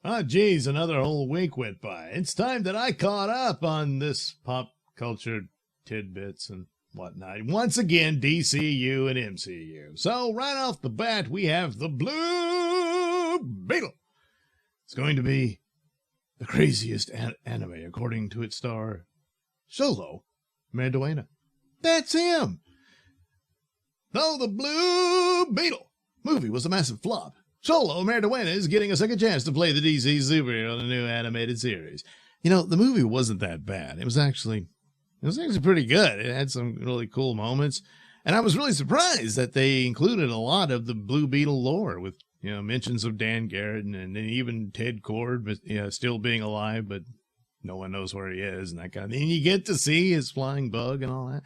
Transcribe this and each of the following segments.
Ah, geez, another whole week went by. It's time that I caught up on this pop culture tidbits and whatnot. Once again, DCU and MCU. So right off the bat, we have the Blue Beetle. It's going to be the craziest anime, according to its star, Solo Marduena. That's him. Though the Blue Beetle movie was a massive flop, Solo Marduena is getting a second chance to play the DC superhero in the new animated series. You know, the movie wasn't that bad. It was actually pretty good. It had some really cool moments. And I was really surprised that they included a lot of the Blue Beetle lore with, mentions of Dan Garrett and even Ted Cord, still being alive, but no one knows where he is and that kind of thing. And you get to see his flying bug and all that.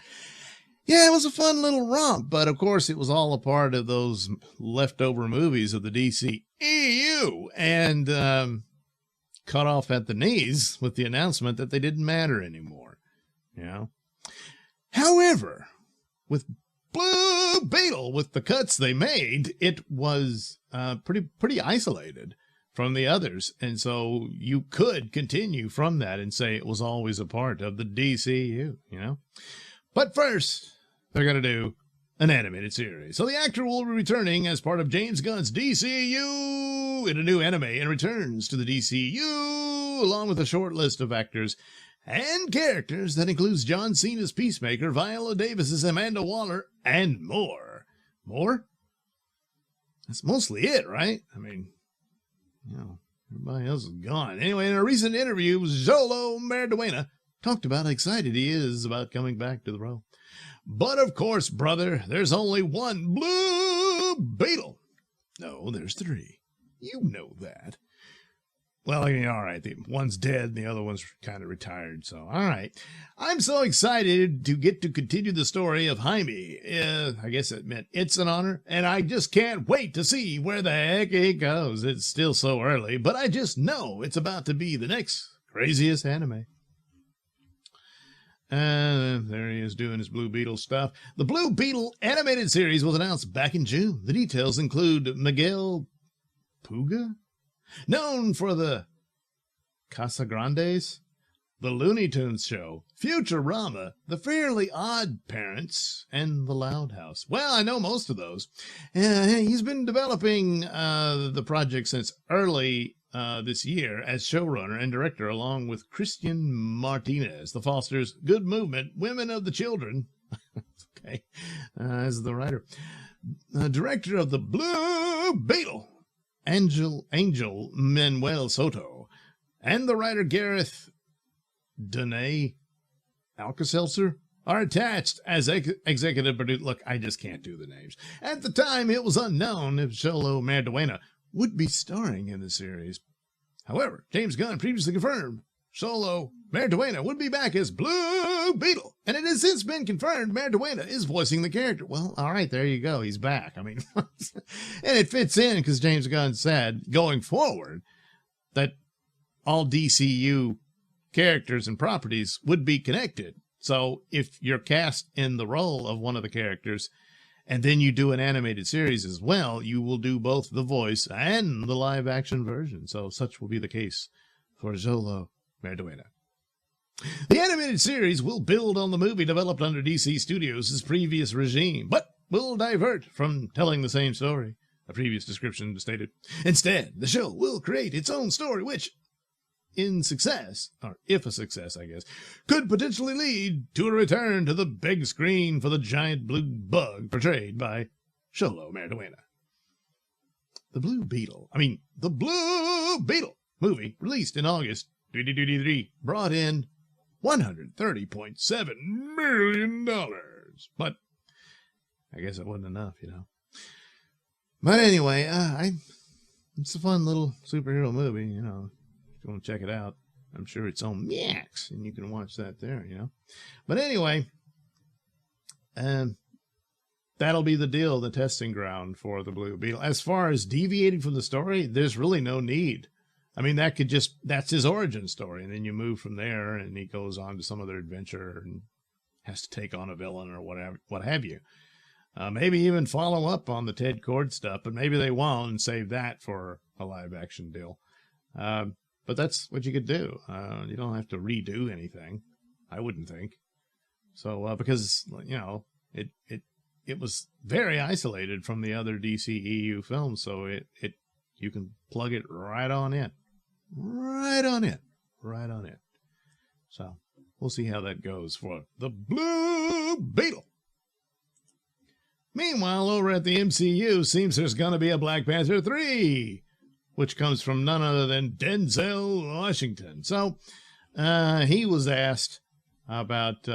Yeah, it was a fun little romp, but of course it was all a part of those leftover movies of the DCEU and cut off at the knees with the announcement that they didn't matter anymore. However, with Blue Beetle, with the cuts they made, it was pretty isolated from the others, and so you could continue from that and say it was always a part of the DCU, But first, they're going to do an animated series. So the actor will be returning as part of James Gunn's DCU in a new anime and returns to the DCU along with a short list of actors and characters that includes John Cena's Peacemaker, Viola Davis's Amanda Waller, and more. More? That's mostly it, right? I mean, everybody else is gone. Anyway, in a recent interview, Solo Marduena talked about how excited he is about coming back to the role. But of course, brother, there's only one Blue Beetle. No, there's three. You know that. Well, all right, the one's dead and the other one's kind of retired, so all right. I'm so excited to get to continue the story of Jaime. I guess it meant it's an honor, and I just can't wait to see where the heck it goes. It's still so early, but I just know it's about to be the next craziest anime. There he is doing his Blue Beetle stuff. The Blue Beetle animated series was announced back in June. The details include Miguel Puga, known for the Casagrandes, the Looney Tunes Show, Futurama, The Fairly Odd Parents, and The Loud House. Well, I know most of those. He's been developing the project since early this year as showrunner and director, along with Christian Martinez, the Fosters, Good Movement, Women of the Children, okay, as the writer. Director of the Blue Beetle, Angel Manuel Soto, and the writer Gareth Dene Alka-Seltzer are attached as executive producer. Look, I just can't do the names. At the time, it was unknown if Solo Marduena would be starring in the series. However, James Gunn previously confirmed Solo Marduena would be back as Blue Beetle, and it has since been confirmed Marduena is voicing the character. Well, all right, there you go. He's back. I mean, and it fits in because James Gunn said going forward that all DCU characters and properties would be connected. So if you're cast in the role of one of the characters, and then you do an animated series as well, you will do both the voice and the live action version. So such will be the case for Solo Marduena. The animated series will build on the movie developed under DC Studios' previous regime, but will divert from telling the same story, a previous description stated. Instead, the show will create its own story, which, in success, or if a success, I guess, could potentially lead to a return to the big screen for the giant blue bug portrayed by Solo Marduena. The Blue Beetle movie, released in August 2023, brought in $130.7 million. But I guess it wasn't enough, But anyway, it's a fun little superhero movie, If you want to check it out, I'm sure it's on Max, and you can watch that there, But anyway, that'll be the deal, the testing ground for the Blue Beetle. As far as deviating from the story, there's really no need. I mean, that's his origin story, and then you move from there, and he goes on to some other adventure and has to take on a villain or whatever, what have you. Maybe even follow up on the Ted Cord stuff, but maybe they won't and save that for a live action deal. But that's what you could do. You don't have to redo anything, I wouldn't think. So, because, you know, it was very isolated from the other DCEU films, so you can plug it right on in. Right on in. Right on in. So, we'll see how that goes for the Blue Beetle. Meanwhile, over at the MCU, seems there's going to be a Black Panther 3, which comes from none other than Denzel Washington. So, he was asked about,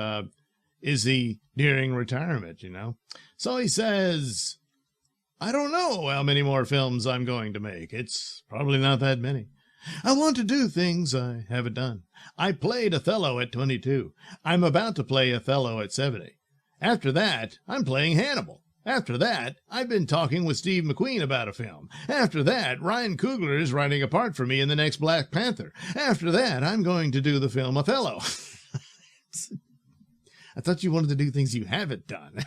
is he nearing retirement, you know? So he says, I don't know how many more films I'm going to make. It's probably not that many. I want to do things I haven't done. I played Othello at 22. I'm about to play Othello at 70. After that, I'm playing Hannibal. After that, I've been talking with Steve McQueen about a film. After that, Ryan Coogler is writing a part for me in the next Black Panther. After that, I'm going to do the film Othello. I thought you wanted to do things you haven't done.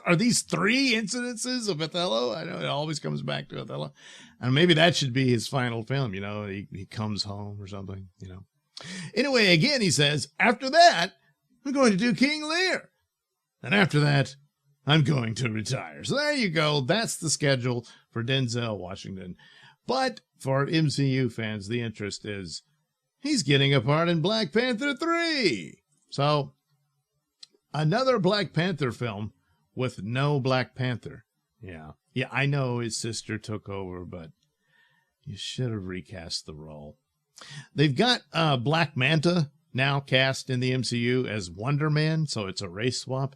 Are these 3 incidences of Othello? I know it always comes back to Othello. And maybe that should be his final film, you know, he comes home or something, you know. Anyway, again, he says, after that, I'm going to do King Lear. And after that, I'm going to retire. So there you go. That's the schedule for Denzel Washington. But for MCU fans, the interest is he's getting a part in Black Panther 3. So another Black Panther film with no Black Panther. Yeah, I know his sister took over, but you should have recast the role. They've got Black Manta now cast in the MCU as Wonder Man, so it's a race swap.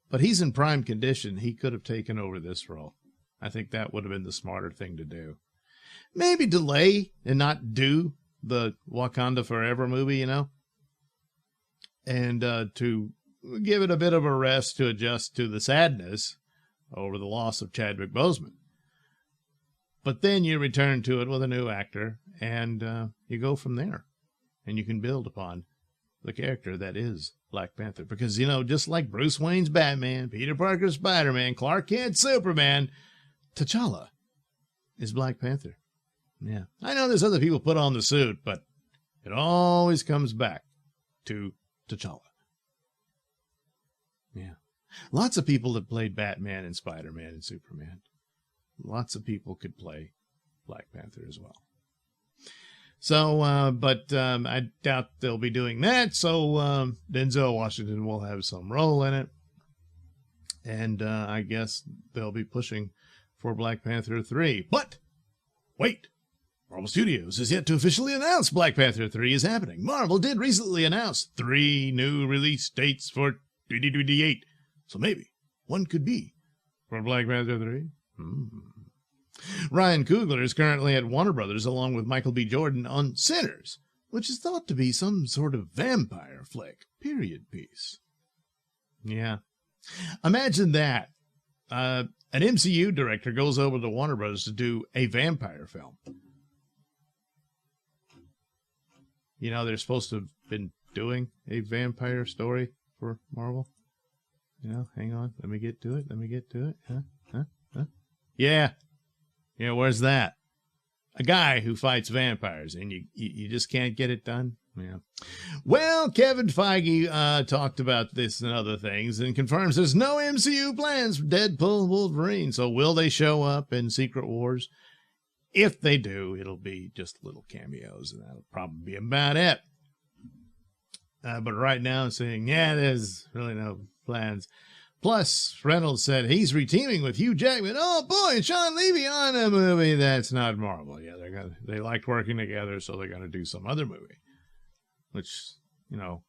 But he's in prime condition. He could have taken over this role. I think that would have been the smarter thing to do. Maybe delay and not do the Wakanda Forever movie, you know? And to give it a bit of a rest to adjust to the sadness over the loss of Chadwick Boseman. But then you return to it with a new actor, and you go from there. And you can build upon the character that is Black Panther. Because, you know, just like Bruce Wayne's Batman, Peter Parker's Spider-Man, Clark Kent Superman, T'Challa is Black Panther. Yeah. I know there's other people put on the suit, but it always comes back to T'Challa. Yeah. Lots of people that played Batman and Spider-Man and Superman. Lots of people could play Black Panther as well. So, but I doubt they'll be doing that. So Denzel Washington will have some role in it. And I guess they'll be pushing for Black Panther 3. But wait, Marvel Studios has yet to officially announce Black Panther 3 is happening. Marvel did recently announce 3 new release dates for 2028. So maybe one could be for Black Panther 3. Ryan Coogler is currently at Warner Brothers along with Michael B. Jordan on Sinners, which is thought to be some sort of vampire flick, period piece. Yeah. Imagine that. An MCU director goes over to Warner Brothers to do a vampire film. You know, they're supposed to have been doing a vampire story for Marvel. You know, hang on. Let me get to it. Huh? Yeah. Yeah, where's that? A guy who fights vampires, and you just can't get it done? Yeah. Well, Kevin Feige talked about this and other things and confirms there's no MCU plans for Deadpool and Wolverine. So will they show up in Secret Wars? If they do, it'll be just little cameos, and that'll probably be about it. But right now, I'm saying, yeah, there's really no plans. Plus, Reynolds said he's reteaming with Hugh Jackman. Oh boy, and Sean Levy on a movie that's not Marvel. Yeah, they liked working together, so they're gonna do some other movie. Which, you know,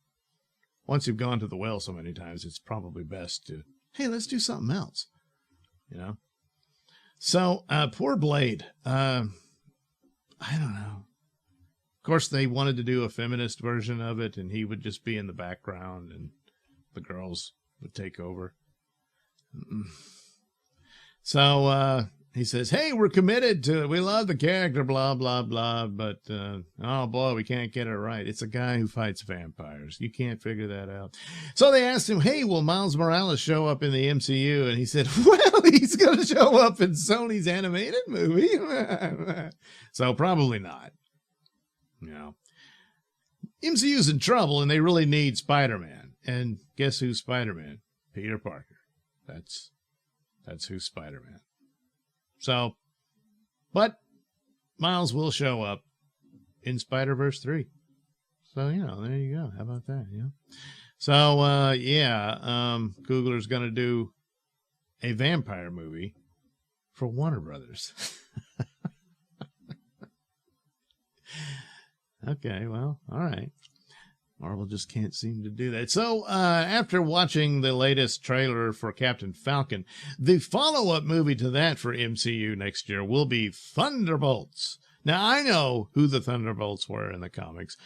once you've gone to the well so many times, it's probably best to, hey, let's do something else. You know. So, poor Blade. I don't know. Of course, they wanted to do a feminist version of it, and he would just be in the background, and the girls would take over. So, he says, hey, we're committed to it. We love the character, blah, blah, blah. But, oh, boy, we can't get it right. It's a guy who fights vampires. You can't figure that out. So they asked him, hey, will Miles Morales show up in the MCU? And he said, well, he's going to show up in Sony's animated movie. So probably not. You know, MCU's in trouble, and they really need Spider-Man. And guess who's Spider-Man? Peter Parker. That's who's Spider-Man. So, but Miles will show up in Spider-Verse 3. So, you know, there you go. How about that? Yeah. So, yeah, Coogler's going to do a vampire movie for Warner Brothers. Okay, well, all right. Marvel just can't seem to do that. So, after watching the latest trailer for Captain Falcon, the follow-up movie to that for MCU next year will be Thunderbolts. Now, I know who the Thunderbolts were in the comics.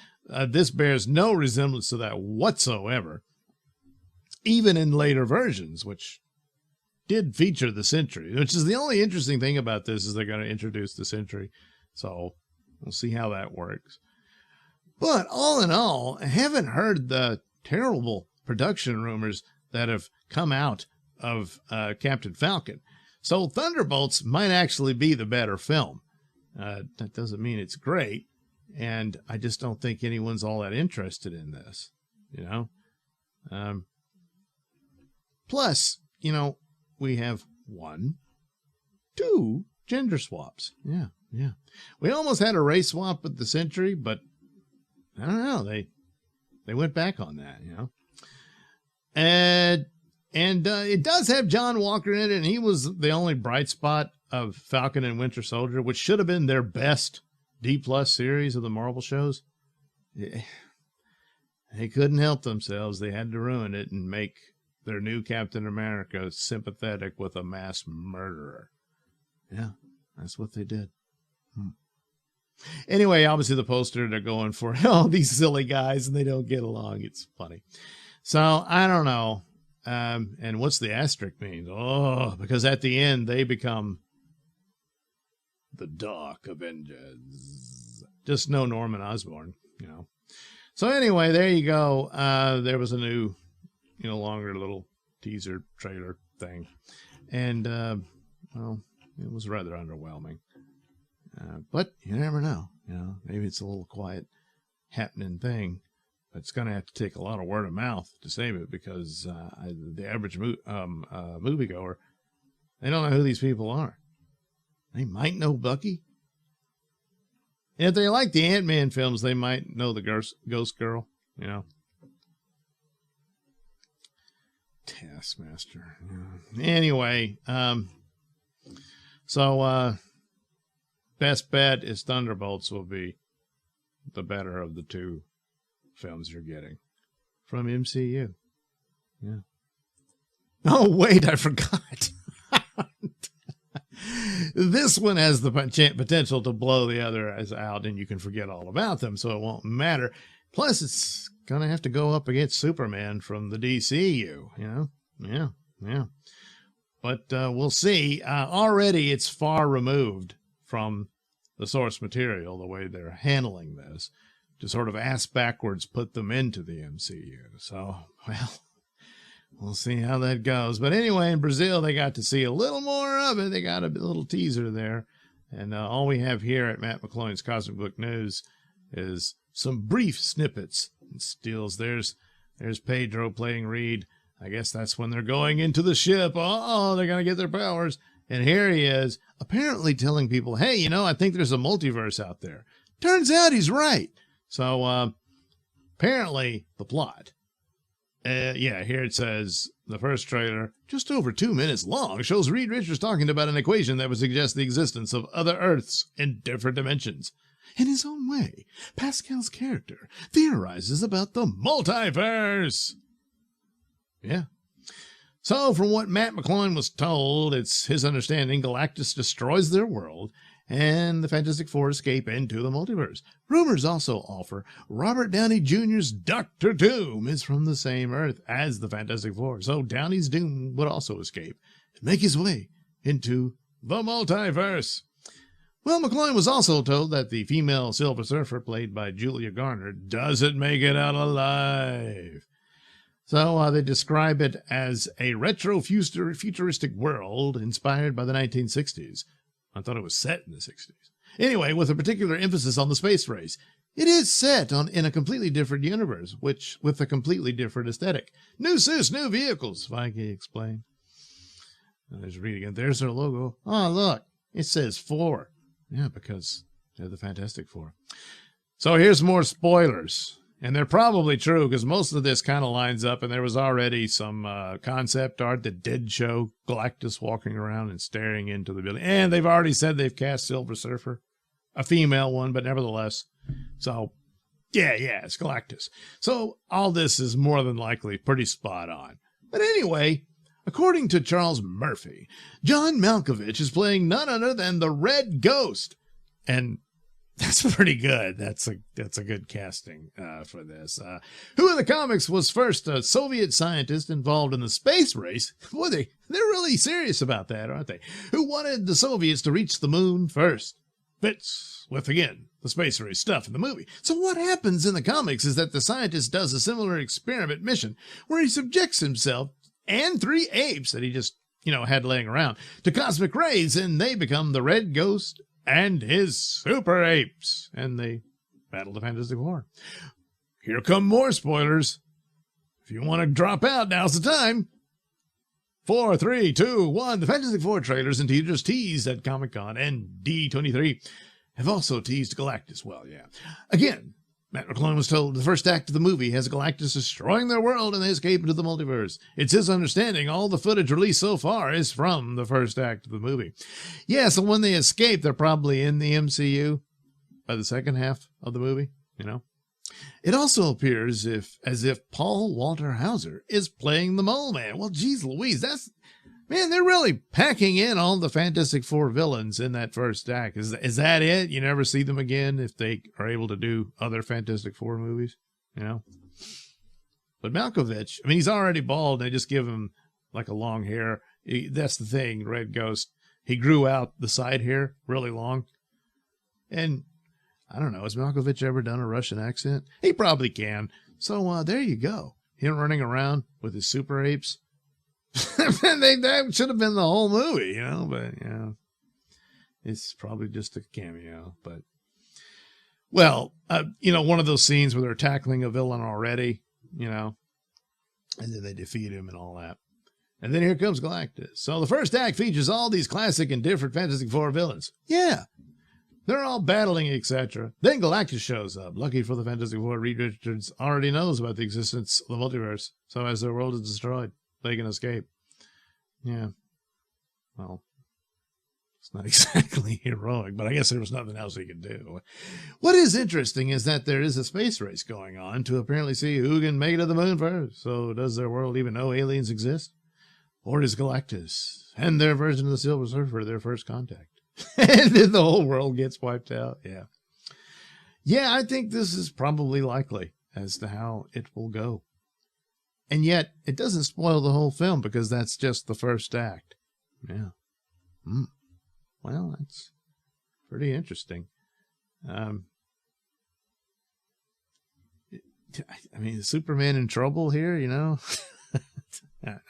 This bears no resemblance to that whatsoever, even in later versions, which did feature the Sentry, which is the only interesting thing about this is they're going to introduce the Sentry. So, we'll see how that works. But all in all, I haven't heard the terrible production rumors that have come out of Captain Falcon. So Thunderbolts might actually be the better film. That doesn't mean it's great. And I just don't think anyone's all that interested in this, you know. Plus, you know, we have 1, 2 gender swaps. Yeah. We almost had a race swap with the Sentry, but I don't know. They went back on that, you know. And it does have John Walker in it, and he was the only bright spot of Falcon and Winter Soldier, which should have been their best D+ series of the Marvel shows. They couldn't help themselves. They had to ruin it and make their new Captain America sympathetic with a mass murderer. Yeah, that's what they did. Anyway, obviously the poster, they're going for all these silly guys and they don't get along. It's funny. So I don't know. And what's the asterisk mean? Oh, because at the end they become the Dark Avengers. Just no Norman Osborn, you know. So anyway, there you go. There was a new, you know, longer little teaser trailer thing. And, well, it was rather underwhelming. But you never know, you know, maybe it's a little quiet happening thing, but it's going to have to take a lot of word of mouth to save it because the average moviegoer, they don't know who these people are. They might know Bucky. And if they like the Ant-Man films, they might know the Ghost Girl, you know. Taskmaster. Yeah. Anyway, so, best bet is Thunderbolts will be the better of the 2 films you're getting from MCU. Yeah. Oh, wait, I forgot. This one has the potential to blow the other out, and you can forget all about them, so it won't matter. Plus, it's going to have to go up against Superman from the DCU, you know? Yeah. But we'll see. Already, it's far removed from the source material, the way they're handling this, to sort of ass backwards put them into the MCU. So, well, we'll see how that goes. But anyway, in Brazil, they got to see a little more of it. They got a little teaser there. And all we have here at Matt McCloy's Cosmic Book News is some brief snippets. And stills. There's Pedro playing Reed. I guess that's when they're going into the ship. Oh, they're going to get their powers. And here he is, apparently telling people, hey, you know, I think there's a multiverse out there. Turns out he's right. So, apparently, the plot. Yeah, here it says, the first trailer, just over 2 minutes long, shows Reed Richards talking about an equation that would suggest the existence of other Earths in different dimensions. In his own way, Pascal's character theorizes about the multiverse. Yeah. So, from what Matt McCloy was told, it's his understanding Galactus destroys their world, and the Fantastic Four escape into the multiverse. Rumors also offer Robert Downey Jr.'s Doctor Doom is from the same Earth as the Fantastic Four, so Downey's Doom would also escape and make his way into the multiverse. Well, McCloy was also told that the female Silver Surfer, played by Julia Garner, doesn't make it out alive. So they describe it as a retro-futuristic world inspired by the 1960s. I thought it was set in the 60s. Anyway, with a particular emphasis on the space race. It is set in a completely different universe, with a completely different aesthetic. New suits, new vehicles, Feige explained. There's reading it. There's their logo. Oh, look, it says 4. Yeah, because they're the Fantastic Four. So here's more spoilers. And they're probably true because most of this kind of lines up, and there was already some concept art that did show Galactus walking around and staring into the building. And they've already said they've cast Silver Surfer, a female one, but nevertheless. So, yeah, it's Galactus. So all this is more than likely pretty spot on. But anyway, according to Charles Murphy, John Malkovich is playing none other than the Red Ghost. And that's pretty good. That's a good casting for this. Who in the comics was first a Soviet scientist involved in the space race? Boy, they're really serious about that, aren't they? Who wanted the Soviets to reach the moon first? Fits with, again, the space race stuff in the movie. So what happens in the comics is that the scientist does a similar experiment mission where he subjects himself and 3 apes that he just, had laying around to cosmic rays, and they become the Red Ghost and his super apes, and they battle the Fantastic Four. Here come more spoilers. If you want to drop out, now's the time. 4, 3, 2, 1. The Fantastic Four trailers and teasers teased at Comic-Con and D23 have also teased Galactus. Well, yeah. Again, Matt McClone was told the first act of the movie has Galactus destroying their world and they escape into the multiverse. It's his understanding all the footage released so far is from the first act of the movie. Yeah, so when they escape, they're probably in the MCU by the second half of the movie, It also appears as if Paul Walter Hauser is playing the Mole Man. Well, geez Louise, they're really packing in all the Fantastic Four villains in that first act. Is that it? You never see them again if they are able to do other Fantastic Four movies, But Malkovich, he's already bald. They just give him like a long hair. That's the thing, Red Ghost. He grew out the side hair really long. And I don't know, has Malkovich ever done a Russian accent? He probably can. So there you go. Him running around with his super apes. That should have been the whole movie, but it's probably just a cameo. But one of those scenes where they're tackling a villain already, and then they defeat him and all that. And then here comes Galactus. So the first act features all these classic and different Fantastic Four villains. Yeah, they're all battling, etc. Then Galactus shows up. Lucky for the Fantastic Four, Reed Richards already knows about the existence of the multiverse. So as their world is destroyed, they can escape. Yeah. Well, it's not exactly heroic, but I guess there was nothing else he could do. What is interesting is that there is a space race going on to apparently see who can make it to the moon first. So does their world even know aliens exist? Or is Galactus and their version of the Silver Surfer their first contact? And then the whole world gets wiped out. Yeah. Yeah, I think this is probably likely as to how it will go. And yet, it doesn't spoil the whole film because that's just the first act. Yeah. Well, that's pretty interesting. Is Superman in trouble here, I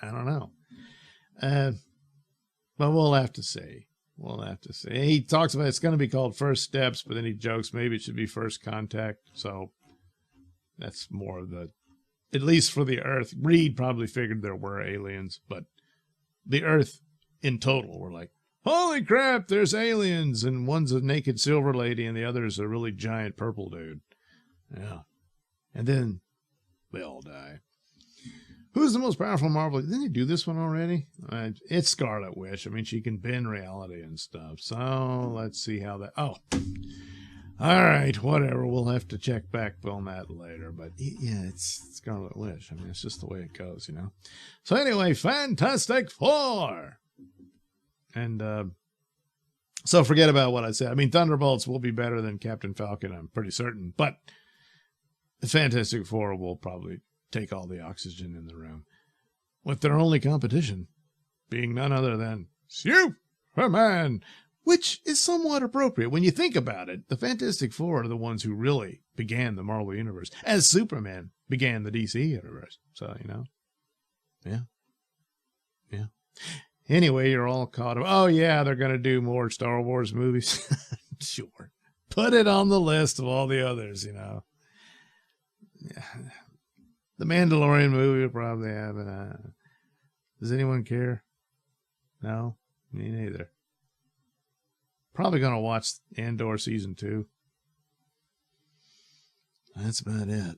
don't know. But we'll have to see. He talks about it's going to be called First Steps, but then he jokes maybe it should be First Contact. So that's more of the... At least for the Earth, Reed probably figured there were aliens, but the Earth in total were like, holy crap, there's aliens, and one's a naked silver lady, and the other's a really giant purple dude. Yeah. And then they all die. Who's the most powerful Marvel? Didn't they do this one already? It's Scarlet Witch. She can bend reality and stuff. So let's see how that... Oh, all right, whatever. We'll have to check back on that later. But yeah, it's Scarlet Witch. It's just the way it goes, So anyway, Fantastic Four. And so forget about what I said. Thunderbolts will be better than Captain Falcon, I'm pretty certain. But the Fantastic Four will probably take all the oxygen in the room, with their only competition being none other than Superman. her man, which is somewhat appropriate when you think about it. The Fantastic Four are the ones who really began the Marvel Universe, as Superman began the DC Universe. So, yeah. Anyway, you're all caught up. Oh, yeah, they're going to do more Star Wars movies. Sure. Put it on the list of all the others, Yeah. The Mandalorian movie will probably have it. Does anyone care? No, me neither. Probably going to watch Andor season 2. That's about it.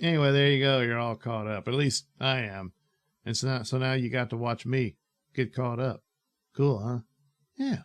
Anyway, there you go. You're all caught up. At least I am. And so now you got to watch me get caught up. Cool, huh? Yeah.